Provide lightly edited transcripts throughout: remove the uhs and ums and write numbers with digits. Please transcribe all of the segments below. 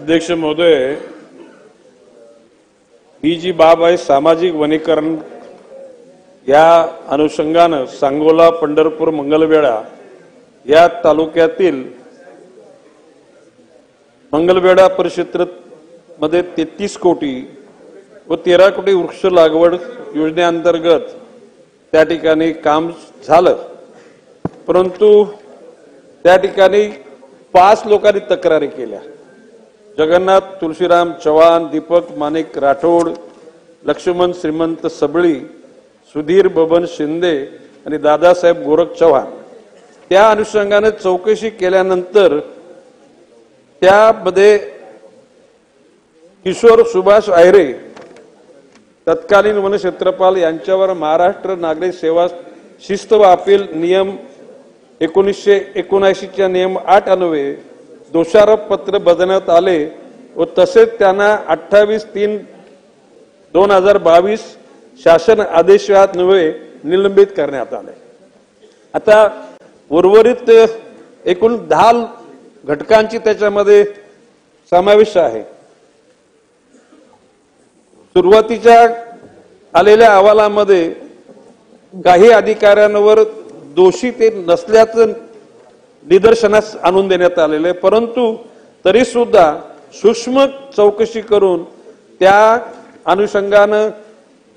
अध्यक्ष महोदय, ही जी बाब आहे सामाजिक वनीकरण या अनुषंगाने सांगोला, पंढरपूर, मंगलवेढा या तालुक्यातील मंगलवेढा परिक्षेत्रामध्ये 33 कोटी व 13 कोटी वृक्ष लागवड योजनेअंतर्गत त्या ठिकाणी काम झालं, परंतु त्या ठिकाणी 5 लोकांनी तक्रारी केल्या। जगन्नाथ तुलसीराम चव्हाण, दीपक माणिक राठोड, लक्ष्मण श्रीमंत सबळी, सुधीर बबन शिंदे आणि दादासाहेब गोरख चव्हाण। त्या अनुषंगाने चौकशी केल्यानंतर त्यामध्ये किशोर सुभाष आयरे तत्कालीन वनक्षेत्रपाल यांच्यावर महाराष्ट्र नागरिक सेवा शिस्त व अपील नियम 1979 च्या नियम 8 अन्वये दोषारोप पत्र बजावण्यात आले व तसेच त्यांना 28/3/2022 शासन आदेशान्वये निलंबित करण्यात आले। आता उर्वरित एकूण 10 घटकांची त्याच्यामध्ये समावेश आहे। सुरुवातीच्या आलेल्या अहवालामध्ये काही अधिकाऱ्यांवर दोषी ते नसल्याचं निदर्शनास आणून देण्यात आलेले, परंतु तरी सुद्धा सूक्ष्म चौकशी करून त्या अनुषंगाने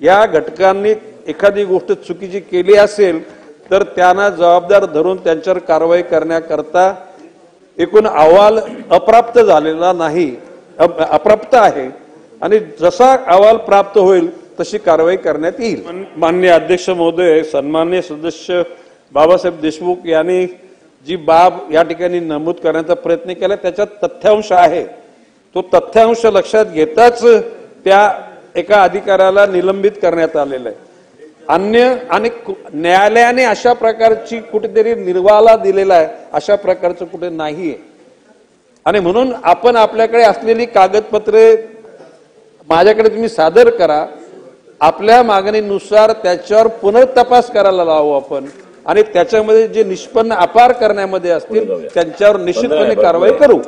या घटकांनी एखादी गोष्ट चुकीची केली असेल तर त्यांना जबाबदार धरून त्यांच्यावर कारवाई करण्याकरता एकूण अहवाल अप्राप्त झालेला नाही, अप्राप्त आहे आणि जसा अहवाल प्राप्त होईल तशी कारवाई करण्यात येईल। माननीय अध्यक्ष महोदय, सन्माननीय सदस्य बाबासाहेब देशमुख यांनी जी बाब या ठिकाणी नमूद करण्याचा प्रयत्न केला त्याच्यात तथ्यांश आहे, तो तथ्यांश लक्षात घेताच त्या एका अधिकाऱ्याला निलंबित करण्यात आलेलं आहे। अन्य आणि न्यायालयाने अशा प्रकारची कुठेतरी निर्वाला दिलेला आहे, अशा प्रकारचं कुठे नाहीये आणि म्हणून आपण आपल्याकडे असलेली कागदपत्रे माझ्याकडे तुम्ही सादर करा, आपल्या मागणीनुसार त्याच्यावर पुनर्तपास करायला लावू आपण आणि त्याच्यामध्ये जे निष्पन्न अपार करण्यामध्ये असतील त्यांच्यावर निश्चितपणे कारवाई करू।